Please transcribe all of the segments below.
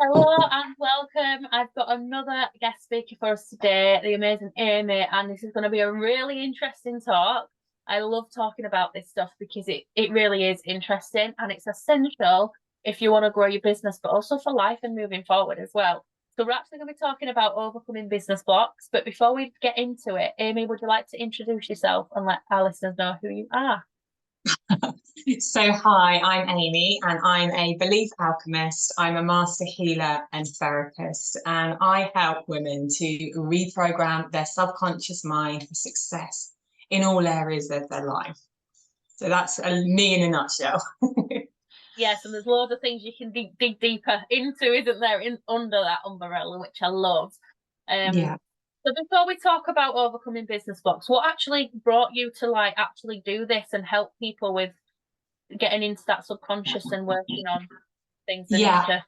Hello and welcome. I've got another guest speaker for us today, the amazing Amy, and this is going to be a really interesting talk. I love talking about this stuff because it really is interesting and it's essential if you want to grow your business, but also for life and moving forward as well. So we're actually going to be talking about overcoming business blocks. But before we get into it, Amy, would you like to introduce yourself and let our listeners know who you are? So, hi, I'm Amy, and I'm a belief alchemist. I'm a master healer and therapist, and I help women to reprogram their subconscious mind for success in all areas of their life. So, that's me in a nutshell. Yes, and there's loads of things you can dig deeper into, isn't there, in under that umbrella, which I love. Yeah. So before we talk about overcoming business blocks, what actually brought you to like actually do this and help people with getting into that subconscious and working on things they need Yeah. to?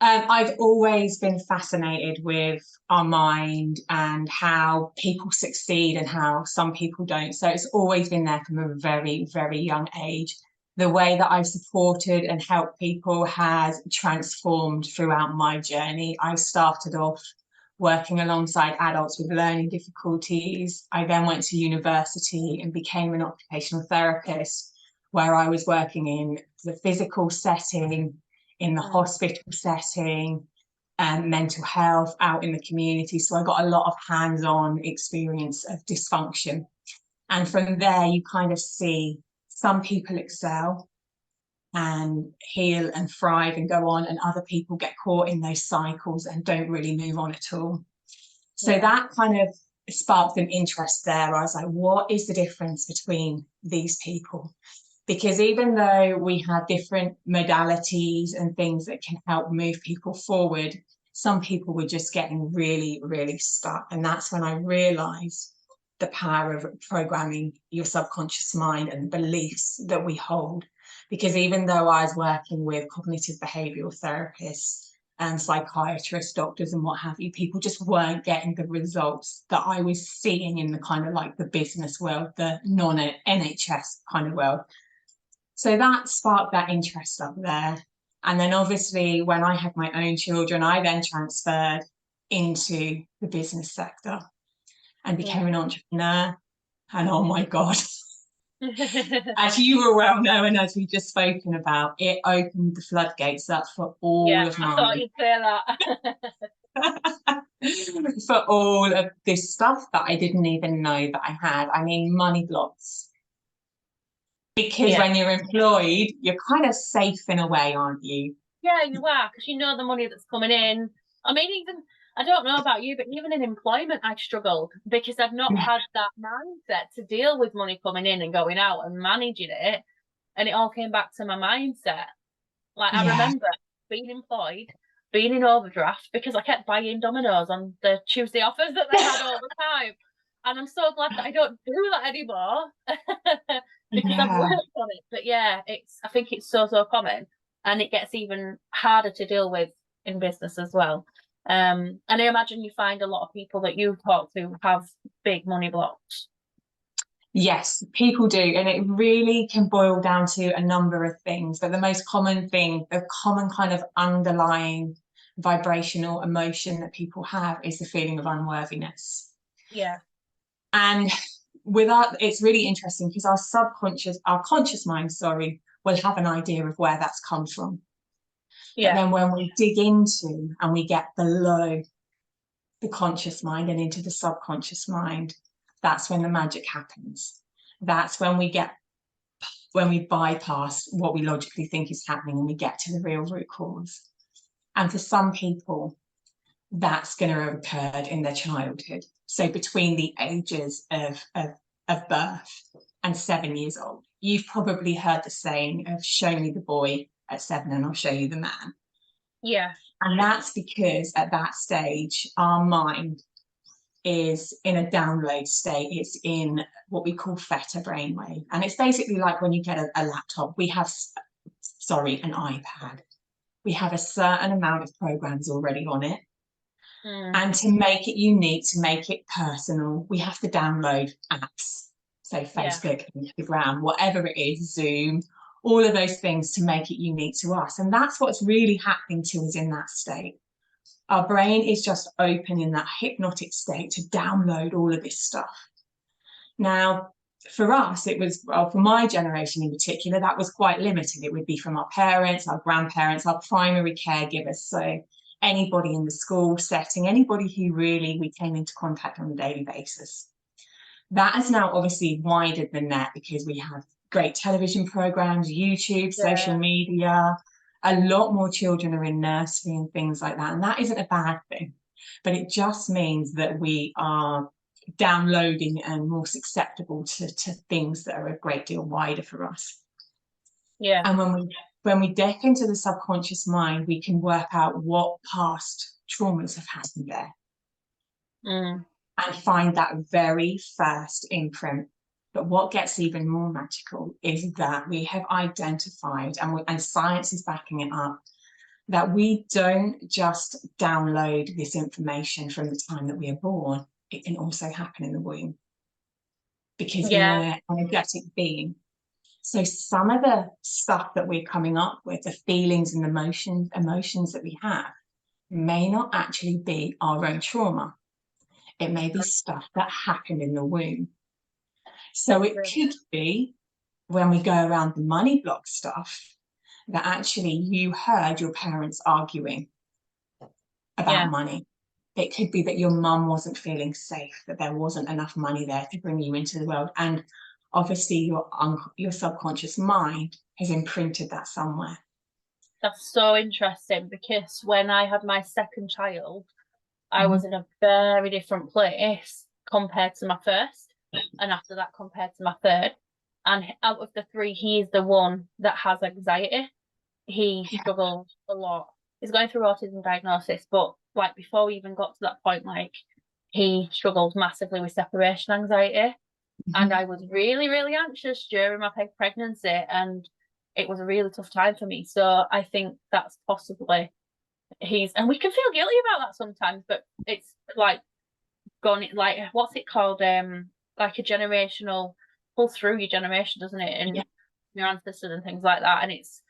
I've always been fascinated with our mind and how people succeed and how some people don't. So it's always been there from a very, very young age. The way that I've supported and helped people has transformed throughout my journey. I started off working alongside adults with learning difficulties. I then went to university and became an occupational therapist, where I was working in the physical setting, in the hospital setting, and mental health out in the community. So I got a lot of hands-on experience of dysfunction. And from there, you kind of see some people excel and heal and thrive and go on, and other people get caught in those cycles and don't really move on at all. So that kind of sparked an interest there. I was like, what is the difference between these people? Because even though we have different modalities and things that can help move people forward, some people were just getting really, really stuck. And that's when I realized the power of programming your subconscious mind and the beliefs that we hold. Because even though I was working with cognitive behavioral therapists and psychiatrists, doctors, and what have you, people just weren't getting the results that I was seeing in the kind of like the business world, the non-NHS kind of world. So that sparked that interest up there. And then obviously when I had my own children, I then transferred into the business sector and became an entrepreneur. And oh my God, as you were well know, and as we just spoken about, it opened the floodgates up for all Yeah, of I thought my you'd say that. for all of this stuff that I didn't even know that I had. I mean, money blocks. Because Yeah. when you're employed, you're kind of safe in a way, aren't you? Yeah, you are, because you know the money that's coming in. I mean, even I don't know about you, but even in employment, I've struggled because I've not had that mindset to deal with money coming in and going out and managing it. And it all came back to my mindset. Like I Yeah, remember being employed, being in overdraft because I kept buying Dominoes on the Tuesday offers that they had all the time. And I'm so glad that I don't do that anymore because I've yeah. worked on it. But yeah, I think it's so common and it gets even harder to deal with in business as well. And I imagine you find a lot of people that you talk to have big money blocks. Yes, people do. And it really can boil down to a number of things. But the most common thing, the common kind of underlying vibrational emotion that people have is the feeling of unworthiness. Yeah. And it's really interesting because our conscious mind, sorry, will have an idea of where that's come from. But Yeah. then when we dig into and we get below the conscious mind and into the subconscious mind, that's when the magic happens. That's when we bypass what we logically think is happening and we get to the real root cause. And for some people, that's going to have occurred in their childhood. So between the ages of birth and 7 years old, you've probably heard the saying of show me the boy at 7 and I'll show you the man. Yeah. And that's because at that stage, our mind is in a download state. It's in what we call theta brainwave. And it's basically like when you get a laptop, an iPad. We have a certain amount of programs already on it. And to make it unique, to make it personal, we have to download apps. So Yeah. Facebook, Instagram, whatever it is, Zoom, all of those things to make it unique to us. And that's what's really happening to us in that state. Our brain is just open in that hypnotic state to download all of this stuff. Now, for us, it was, well, for my generation in particular, that was quite limited. It would be from our parents, our grandparents, our primary caregivers. So anybody in the school setting, anybody who really we came into contact on a daily basis. That has now obviously widened the net because we have great television programs, YouTube, social media. A lot more children are in nursery and things like that. And that isn't a bad thing, but it just means that we are downloading and more susceptible to things that are a great deal wider for us. Yeah. And when we dip into the subconscious mind, we can work out what past traumas have happened there. And find that very first imprint. But what gets even more magical is that we have identified, and science is backing it up, that we don't just download this information from the time that we are born. It can also happen in the womb, because we are an energetic being. So some of the stuff that we're coming up with, the feelings and emotions that we have, may not actually be our own trauma. It may be stuff that happened in the womb. So it could be, when we go around the money block stuff, that actually you heard your parents arguing about money. It could be that your mum wasn't feeling safe, that there wasn't enough money there to bring you into the world. And obviously your subconscious mind has imprinted that somewhere. That's so interesting, because when I had my second child, I was in a very different place compared to my first, and after that compared to my third. And out of the three, he's the one that has anxiety. He struggles a lot. He's going through autism diagnosis, but like before we even got to that point, like he struggled massively with separation anxiety. And I was really, really anxious during my pregnancy, and it was a really tough time for me. So I think that's possibly and we can feel guilty about that sometimes, but it's like gone, like, what's it called? Like a generational, pull through your generation, doesn't it? And your ancestors and things like that. And it's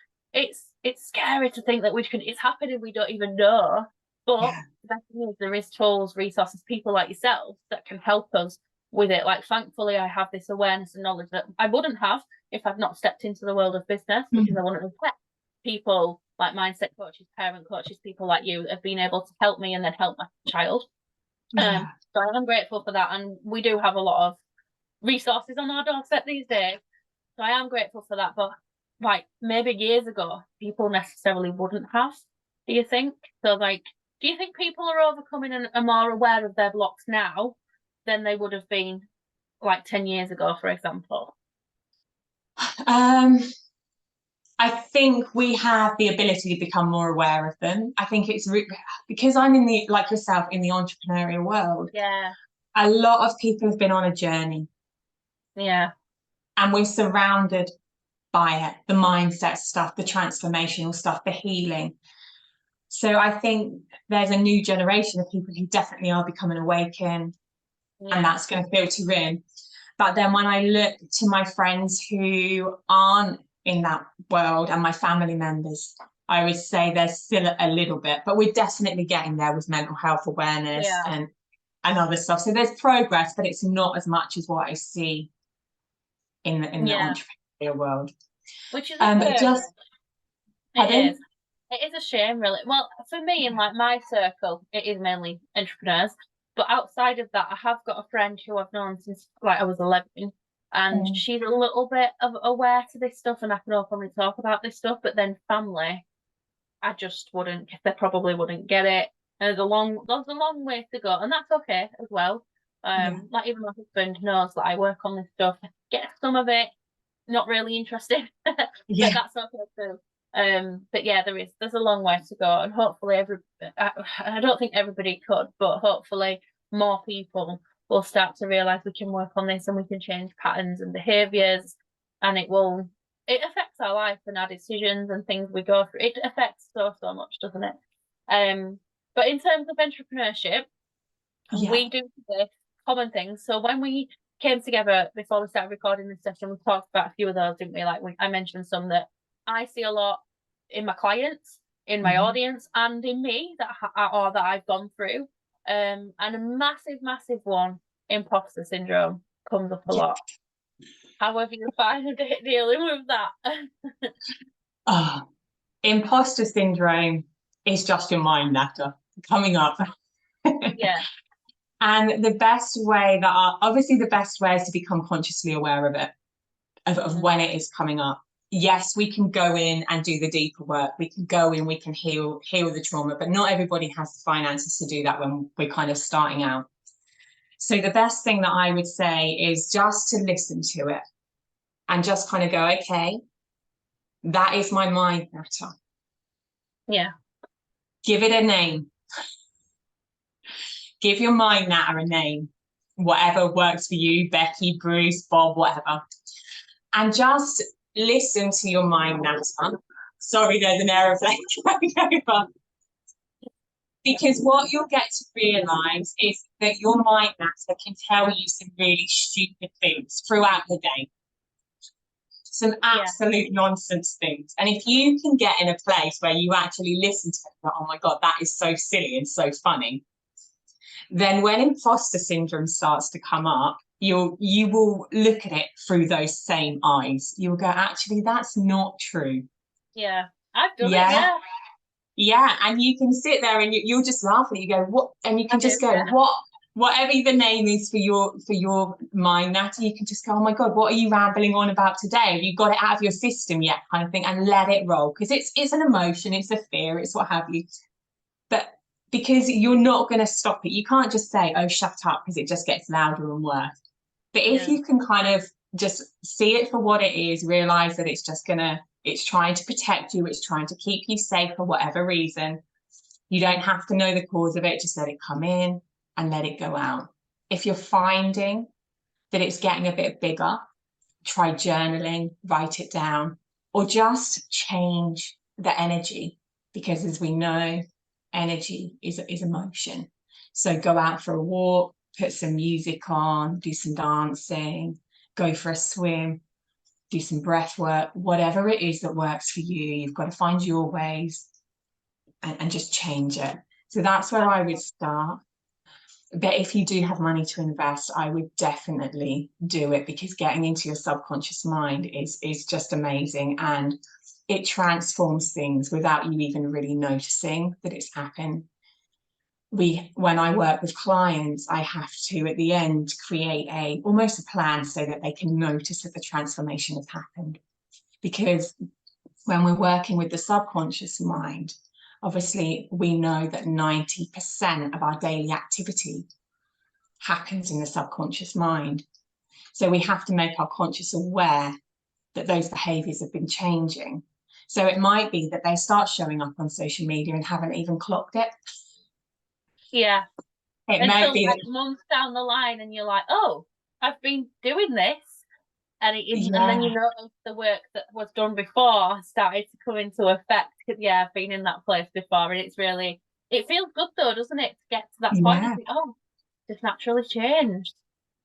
scary to think that it's happening, we don't even know. But the thing is, there is tools, resources, people like yourself that can help us with it. Like, thankfully, I have this awareness and knowledge that I wouldn't have if I'd not stepped into the world of business, because I wouldn't have met people like mindset coaches, parent coaches, people like you have been able to help me and then help my child. So I'm grateful for that. And we do have a lot of resources on our doorstep these days. So I am grateful for that. But like maybe years ago, people necessarily wouldn't have, do you think? So like, do you think people are overcoming and are more aware of their blocks now than they would have been like 10 years ago, for example? I think we have the ability to become more aware of them. I think it's because I'm like yourself, in the entrepreneurial world. A lot of people have been on a journey. And we're surrounded by it, the mindset stuff, the transformational stuff, the healing. So I think there's a new generation of people who definitely are becoming awakened, and that's going to filter in. But then when I look to my friends who aren't in that world and my family members, I would say there's still a little bit, but we're definitely getting there with mental health awareness and other stuff. So there's progress, but it's not as much as what I see in the entrepreneurial world. Which is it is a shame, really. Well, for me, in like my circle, it is mainly entrepreneurs. But outside of that, I have got a friend who I've known since like I was 11, and she's a little bit aware to this stuff, and I can openly talk about this stuff. But then family, I just wouldn't. They probably wouldn't get it. There's a long way to go, and that's okay as well. Like even my husband knows that I work on this stuff. Get some of it, not really interested, but that's okay too. But yeah, there's a long way to go, and hopefully I don't think everybody could, but hopefully more people will start to realize we can work on this and we can change patterns and behaviors, and it affects our life and our decisions and things we go through. It affects so much, doesn't it? But in terms of entrepreneurship, we do this common things. So when we came together before we started recording this session. We talked about a few of those, didn't we? Like I mentioned some that I see a lot in my clients, in my audience, and in me that I've gone through. And a massive one, imposter syndrome, comes up a lot. How have you found it dealing with that? Imposter syndrome is just your mind matter coming up. Yeah. And the best way the best way is to become consciously aware of it, of when it is coming up. Yes, we can go in and do the deeper work. We can go in, we can heal the trauma, but not everybody has the finances to do that when we're kind of starting out. So the best thing that I would say is just to listen to it and just kind of go, okay, that is my mind matter. Yeah. Give it a name. Give your mind matter a name, whatever works for you, Becky, Bruce, Bob, whatever. And just listen to your mind matter. Sorry, there's an aeroplane going over. Because what you'll get to realise is that your mind matter can tell you some really stupid things throughout the day. Some absolute nonsense things. And if you can get in a place where you actually listen to it, oh my God, that is so silly and so funny, then when imposter syndrome starts to come up, you will look at it through those same eyes. You'll go, actually, that's not true. Yeah, I've done it. Yeah, and you can sit there and you'll just laugh at it. You go, what? And you can just go, what? Whatever the name is for your mind matter, you can just go, oh my God, what are you rambling on about today? Have you got it out of your system yet? Kind of thing, and let it roll, because it's an emotion, it's a fear, it's what have you. But because you're not going to stop it, you can't just say, oh, shut up, because it just gets louder and worse. But if you can kind of just see it for what it is, realize that it's trying to protect you, it's trying to keep you safe for whatever reason. You don't have to know the cause of it, just let it come in and let it go out. If you're finding that it's getting a bit bigger, try journaling, write it down, or just change the energy, because as we know, energy is emotion. So go out for a walk, put some music on, do some dancing, go for a swim, do some breath work, whatever it is that works for you. You've got to find your ways and just change it. So that's where I would start. But if you do have money to invest, I would definitely do it, because getting into your subconscious mind is just amazing, and it transforms things without you even really noticing that it's happened. When I work with clients, I have to at the end create almost a plan so that they can notice that the transformation has happened. Because when we're working with the subconscious mind, obviously we know that 90% of our daily activity happens in the subconscious mind. So we have to make our conscious aware that those behaviours have been changing. So it might be that they start showing up on social media and haven't even clocked it. Yeah. It might be like months down the line and you're like, oh, I've been doing this. And and then you notice the work that was done before started to come into effect. I've been in that place before, and it feels good though, doesn't it, to get to that point and think, oh, it's naturally changed.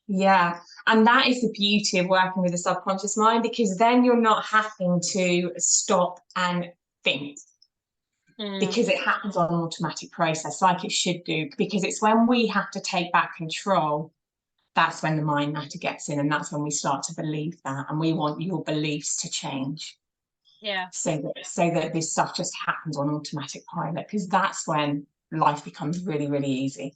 Yeah, and that is the beauty of working with the subconscious mind, because then you're not having to stop and think, because it happens on an automatic process like it should do. Because it's when we have to take back control, that's when the mind matter gets in, and that's when we start to believe that, and we want your beliefs to change. Yeah. So that this stuff just happens on automatic pilot, because that's when life becomes really, really easy.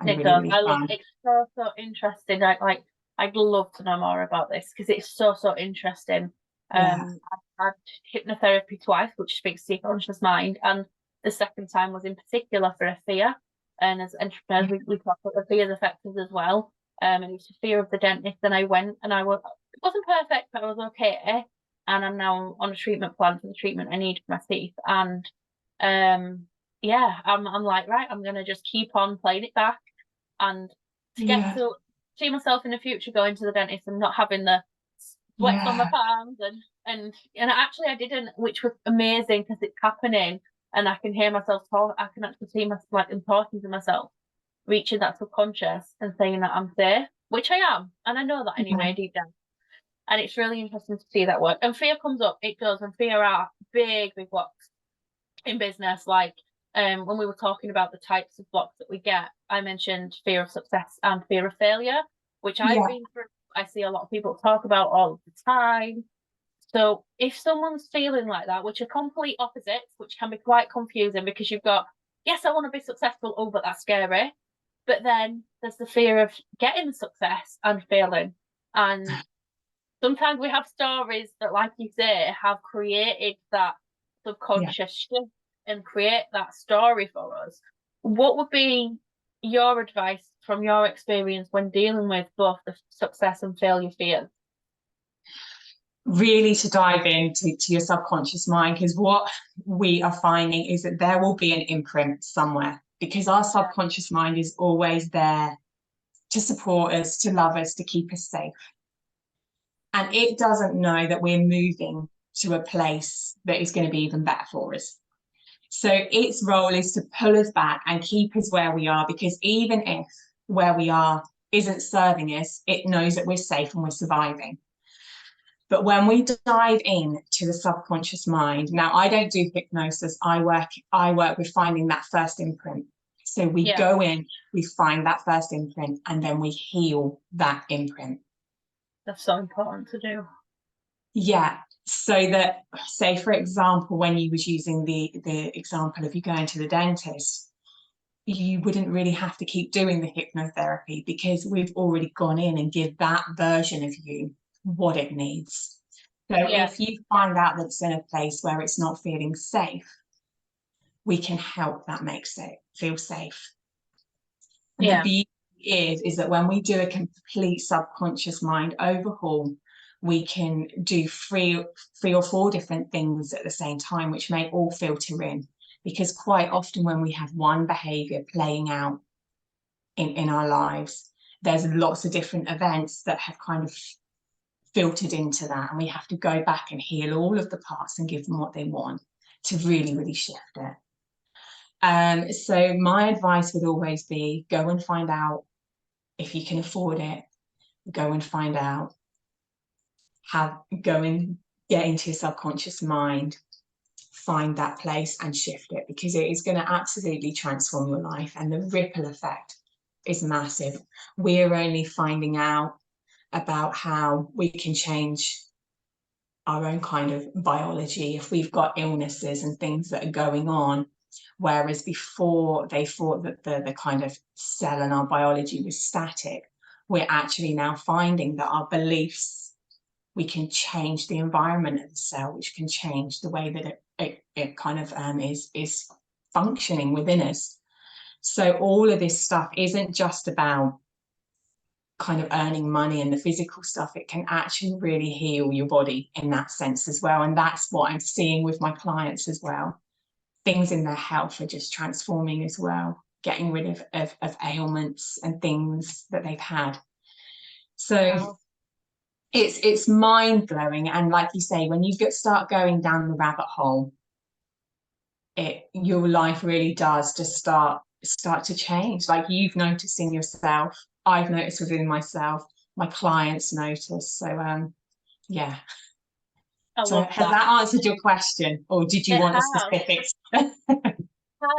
It does. I love it. It's so interesting. I'd love to know more about this, because it's so interesting. I've had hypnotherapy twice, which speaks to your conscious mind, and the second time was in particular for a fear. And as entrepreneurs, we talk about the fears affect us as well. And it was the fear of the dentist, and I went, and it wasn't perfect, but I was okay. And I'm now on a treatment plan for the treatment I need for my teeth. And I'm like, right, I'm gonna just keep on playing it back, and to get to see myself in the future going to the dentist and not having the sweats on my palms, and actually I didn't, which was amazing, because it's happening and I can hear myself talk. I can actually see myself, like, I'm talking to myself, reaching that subconscious and saying that I'm safe. which I am, and I know that Yeah. anyway, deep down. And it's really interesting to see that work. And fear comes up, it does, and fear are big, big blocks in business. Like when we were talking about the types of blocks that we get, I mentioned fear of success and fear of failure, which I've Yeah. been through. I see a lot of people talk about all the time. So if someone's feeling like that, which are complete opposites, which can be quite confusing because you've got, yes, I want to be successful, oh, but that's scary. But then there's the fear of getting success and failing. And sometimes we have stories that, like you say, have created that Yeah. subconscious shift and create that story for us. What would be your advice from your experience when dealing with both the success and failure fears? Really to dive into your subconscious mind, because what we are finding is that there will be an imprint somewhere, because our subconscious mind is always there to support us, to love us, to keep us safe. And it doesn't know that we're moving to a place that is going to be even better for us. So its role is to pull us back and keep us where we are, because even if where we are isn't serving us, it knows that we're safe and we're surviving. But when we dive in to the subconscious mind, now I don't do hypnosis, I work with finding that first imprint. So we Yeah, go in, we find that first imprint, and then we heal that imprint. that's so important to do. Yeah. So that, say for example, when you was using the example of you going to the dentist, you wouldn't really have to keep doing the hypnotherapy, because we've already gone in and give that version of you what it needs. So Yeah, if you find out that it's in a place where it's not feeling safe, we can help that make it feel safe. And the yeah, beauty is that when we do a complete subconscious mind overhaul, we can do three or four different things at the same time, which may all filter in. Because quite often when we have one behavior playing out in our lives, there's lots of different events that have kind of filtered into that, and we have to go back and heal all of the parts and give them what they want to really, really shift it. So my advice would always be, go and find out if you can afford it. Go and find out how, go and get into your subconscious mind, find that place and shift it, because it is going to absolutely transform your life, and the ripple effect is massive. We're only finding out about how we can change our own kind of biology if we've got illnesses and things that are going on. Whereas before they thought that the kind of cell and our biology was static, we're actually now finding that our beliefs, we can change the environment of the cell, which can change the way that it kind of is functioning within us. So all of this stuff isn't just about kind of earning money and the physical stuff. It can actually really heal your body in that sense as well. And that's what I'm seeing with my clients as well. Things in their health are just transforming as well, getting rid of ailments and things that they've had. So wow. it's mind-blowing. And like you say, when you start going down the rabbit hole, your life really does just start to change. Like you've noticed in yourself, I've noticed within myself, my clients notice. So yeah. I So love has that. that answered your question, or did you It want the has. specifics? Has,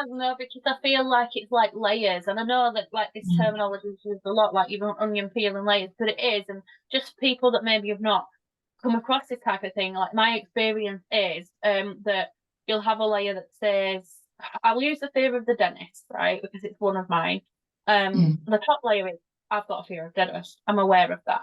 no, because I feel like it's like layers, and I know that like this terminology is used a lot, like you don't onion peel and layers, but it is, and just people that maybe have not come across this type of thing. Like my experience is that you'll have a layer that says, I'll use the fear of the dentist, right? Because it's one of mine. Mm, The top layer is I've got a fear of dentists. I'm aware of that.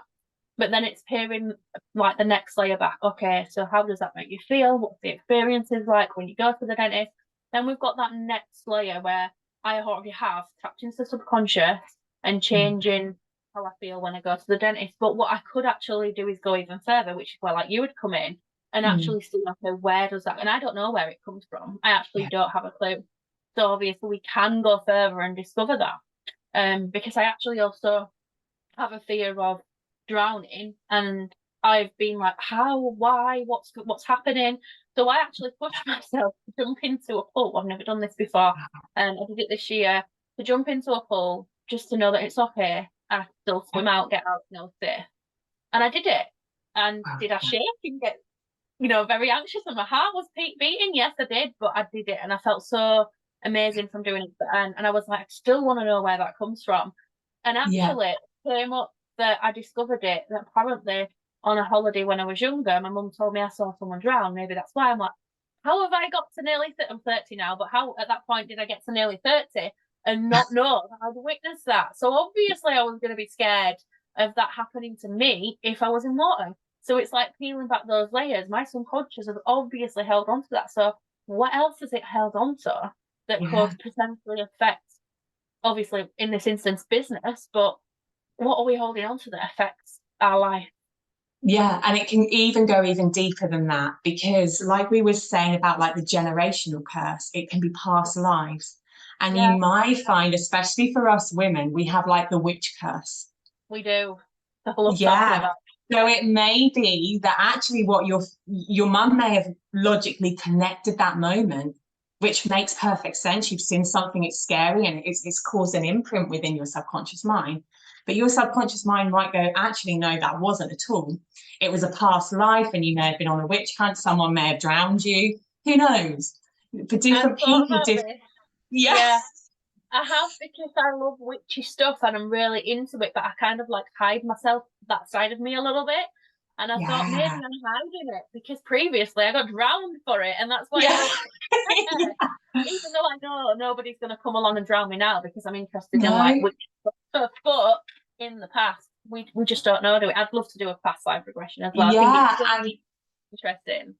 But then it's peering like the next layer back. Okay, so how does that make you feel? What's the experiences like when you go to the dentist? Then we've got that next layer where I already have tapped into the subconscious and mm, changing how I feel when I go to the dentist. But what I could actually do is go even further, which is where like you would come in and mm. actually see, okay, where does that, and I don't know where it comes from. I actually Yeah, don't have a clue. So obviously we can go further and discover that. Because I actually also have a fear of drowning, and I've been like, how, why, what's happening? So I actually pushed myself to jump into a pool. I've never done this before, and I did it this year, to jump into a pool just to know that it's okay. I still swim out, get out, no safe. And I did it. And Wow. did I shake and get, you know, very anxious and my heart was beating? Yes, I did, but I did it and I felt so amazing from doing it. And I was like, I still want to know where that comes from. And Yeah. actually, it came up that I discovered it that apparently on a holiday when I was younger, my mum told me I saw someone drown. Maybe that's why I'm like, how have I got to nearly, I'm 30 now, but how at that point did I get to nearly 30 and not know that I'd witnessed that? So obviously I was going to be scared of that happening to me if I was in water. So it's like peeling back those layers. My subconscious has obviously held on to that. So what else has it held on to that Yeah. could potentially affect, obviously in this instance, business, but what are we holding on to that affects our life? Yeah, and it can even go even deeper than that because, like we were saying about like the generational curse, it can be past lives. And you Yeah, might find, especially for us women, we have like the witch curse. we do. I love talking Yeah. about So it may be that actually what your mum may have logically connected that moment, which makes perfect sense. You've seen something, it's scary, and it's caused an imprint within your subconscious mind. But your subconscious mind might go, actually, no, that wasn't at all. It was a past life, and you may have been on a witch hunt. Someone may have drowned you. Who knows? For I've different thought people, about different. this. Yeah. Yeah, I have because I love witchy stuff and I'm really into it, but I kind of like hide myself that side of me a little bit. And I thought maybe Yeah. I'm hiding it because previously I got drowned for it, and that's why I Yeah. don't care. Even though I know nobody's gonna come along and drown me now because I'm interested in like No. witch stuff. But in the past, we just don't know, do we? I'd love to do a past life regression as well. I think it's Yeah. so And interesting.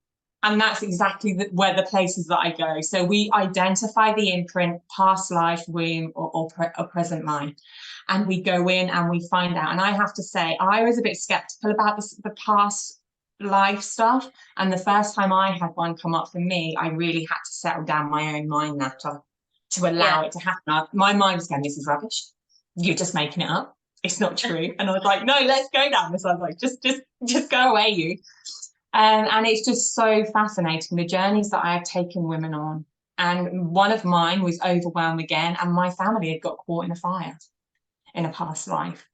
that's exactly where the places that I go. So we identify the imprint, past life, womb, or present life, and we go in and we find out. And I have to say, I was a bit skeptical about the past life stuff. And the first time I had one come up for me, I really had to settle down my own mind matter to Yeah. allow it to happen. My mind was going, "This is rubbish. You're just making it up. It's not true." And I was like, "No, let's go down this." I was like, just go away, you." And it's just so fascinating, the journeys that I have taken women on. And one of mine was overwhelmed again, and my family had got caught in a fire in a past life.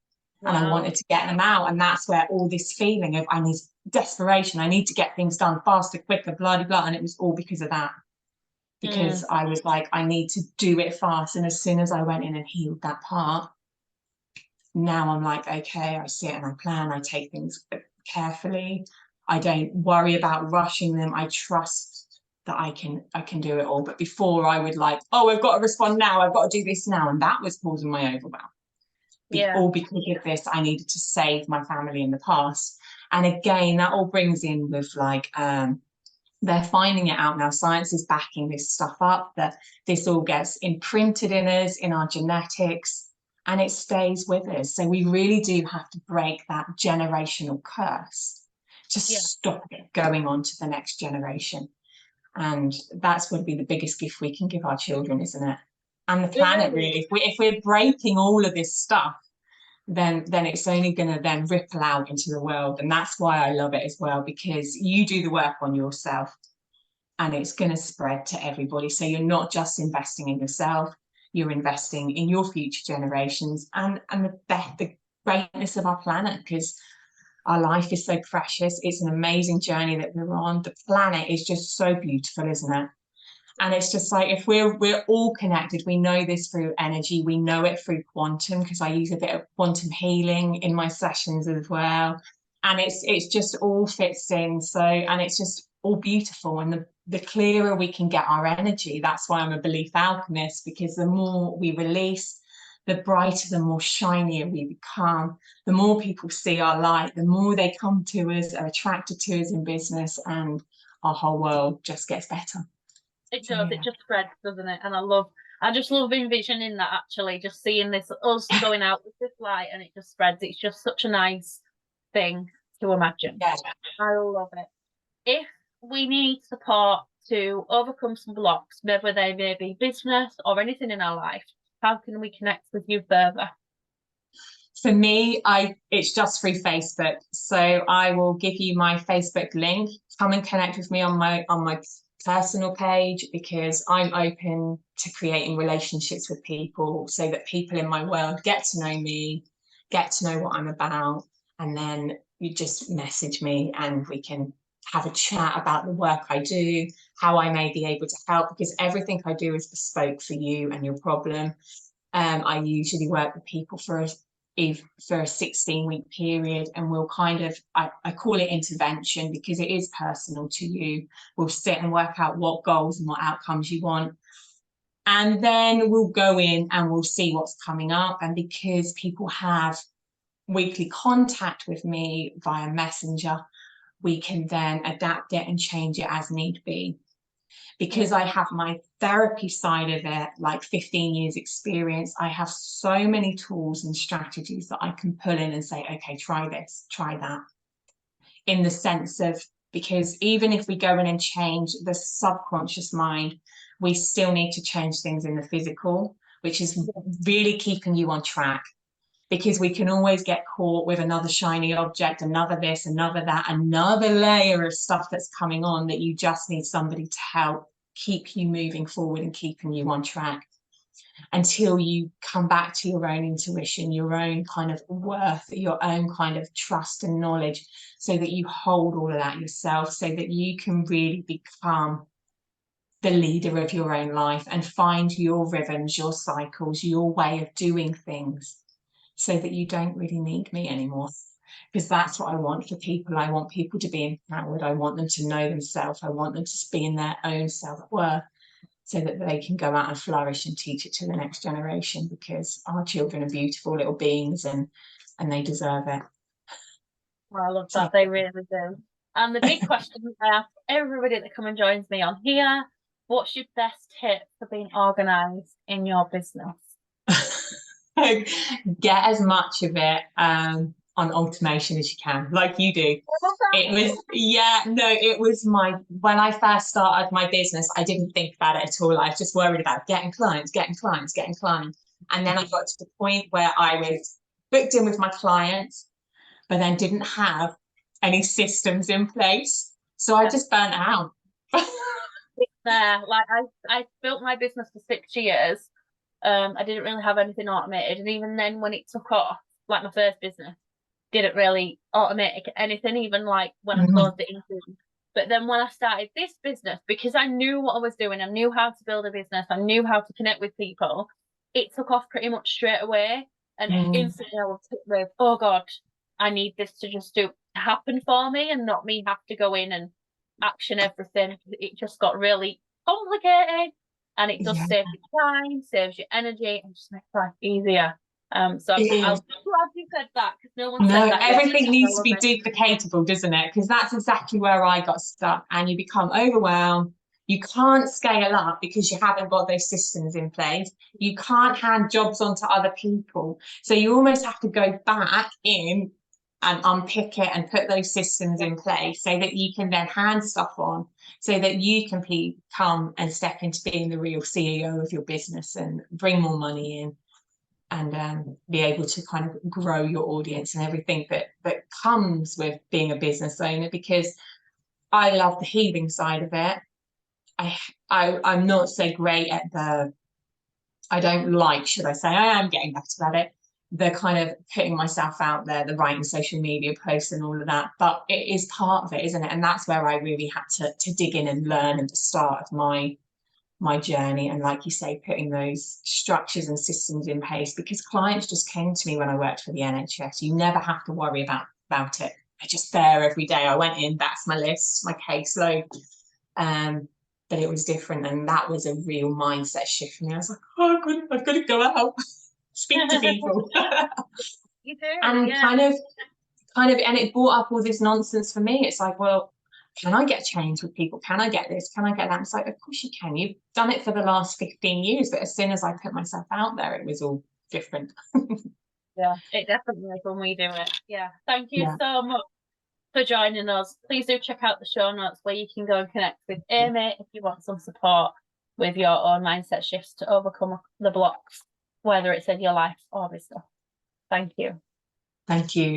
And I Wow. wanted to get them out. And that's where all this feeling of I need desperation, I need to get things done faster, quicker, blah, blah, blah. And it was all because of that. Because Mm. I was like, I need to do it fast. And as soon as I went in and healed that part, now I'm like, okay, I sit and I plan, I take things carefully. I don't worry about rushing them. I trust that I can do it all. But before I would like, oh, I've got to respond now, I've got to do this now. And that was causing my overwhelm. Yeah. All because of this, I needed to save my family in the past. And again, that all brings in with like they're finding it out now. Science is backing this stuff up, that this all gets imprinted in us, in our genetics, and it stays with us. So we really do have to break that generational curse to Yeah. stop it going on to the next generation. And that's going to be the biggest gift we can give our children, isn't it? And the It planet, really really. is. If we're breaking all of this stuff, then it's only going to then ripple out into the world. And that's why I love it as well, because you do the work on yourself and it's going to spread to everybody. So you're not just investing in yourself, you're investing in your future generations and the greatness of our planet, because our life is so precious. It's an amazing journey that we're on. The planet is just so beautiful, isn't it? And it's just like, if we're all connected, we know this through energy, we know it through quantum, because I use a bit of quantum healing in my sessions as well. And it's just all fits in. So, and it's just all beautiful. And the clearer we can get our energy, that's why I'm a belief alchemist, because the more we release, the brighter, the more shinier we become, the more people see our light, the more they come to us, are attracted to us in business, and our whole world just gets better. It So does. It just spreads, doesn't it? And I just love envisioning that actually, just seeing this us yeah. going out with this light and it just spreads. It's just such a nice thing to imagine. Yeah. I love it. If we need support to overcome some blocks, whether they may be business or anything in our life, how can we connect with you further? For me, it's just through Facebook. So I will give you my Facebook link. Come and connect with me on my personal page, because I'm open to creating relationships with people so that people in my world get to know me, get to know what I'm about, and then you just message me and we can have a chat about the work I do, how I may be able to help, because everything I do is bespoke for you and your problem. I usually work with people for a 16-week period, and we'll kind of, I call it intervention because it is personal to you. We'll sit and work out what goals and what outcomes you want. And then we'll go in and we'll see what's coming up. And because people have weekly contact with me via Messenger, we can then adapt it and change it as need be. Because I have my therapy side of it, like 15 years experience, I have so many tools and strategies that I can pull in and say, okay, try this, try that. In the sense of, because even if we go in and change the subconscious mind, we still need to change things in the physical, which is really keeping you on track. Because we can always get caught with another shiny object, another this, another that, another layer of stuff that's coming on that you just need somebody to help keep you moving forward and keeping you on track until you come back to your own intuition, your own kind of worth, your own kind of trust and knowledge, so that you hold all of that yourself, so that you can really become the leader of your own life and find your rhythms, your cycles, your way of doing things, so that you don't really need me anymore. Because that's what I want for people. I want people to be empowered. I want them to know themselves. I want them to be in their own self-worth, so that they can go out and flourish and teach it to the next generation, because our children are beautiful little beings and they deserve it. Well, I love that. They really do. And the big question I ask everybody that come and joins me on here, what's your best tip for being organised in your business? Get as much of it on automation as you can, like you do. It was when I first started my business, I didn't think about it at all. I was just worried about getting clients. And then I got to the point where I was booked in with my clients, but then didn't have any systems in place. So I just burnt out. Like I built my business for 6 years. I didn't really have anything automated, and even then when it took off, like my first business, didn't really automate anything, even like when I closed it in. But then when I started this business, because I knew what I was doing, I knew how to build a business, I knew how to connect with people, it took off pretty much straight away. And instantly I was hit with, oh God, I need this to just happen for me and not me have to go in and action everything. It just got really complicated, and it just saves you time, saves you energy, and just makes life easier. So I'm glad you said that, because no one said that. Everything needs to be duplicatable, doesn't it? Because that's exactly where I got stuck, and you become overwhelmed. You can't scale up because you haven't got those systems in place. You can't hand jobs onto other people. So you almost have to go back in and unpick it and put those systems in place, so that you can then hand stuff on, so that you can come and step into being the real CEO of your business and bring more money in, and be able to kind of grow your audience and everything that comes with being a business owner. Because I love the healing side of it. I'm not so great at I don't like, should I say, I am getting better at it, the kind of putting myself out there, the writing social media posts and all of that. But it is part of it, isn't it? And that's where I really had to dig in and learn at the start of my journey. And like you say, putting those structures and systems in place, because clients just came to me when I worked for the NHS. You never have to worry about it. They're just there every day. I went in, that's my list, my caseload. But it was different, and that was a real mindset shift for me. I was like, oh, I've got to go out, speak to people. You do, and kind of, and it brought up all this nonsense for me. It's like, well, can I get change with people? Can I get this? Can I get that? It's like, of course you can. You've done it for the last 15 years. But as soon as I put myself out there, it was all different. Yeah, it definitely is when we do it. Yeah. Thank you so much for joining us. Please do check out the show notes where you can go and connect with Amy if you want some support with your own mindset shifts to overcome the blocks, whether it's in your life or business. Thank you. Thank you.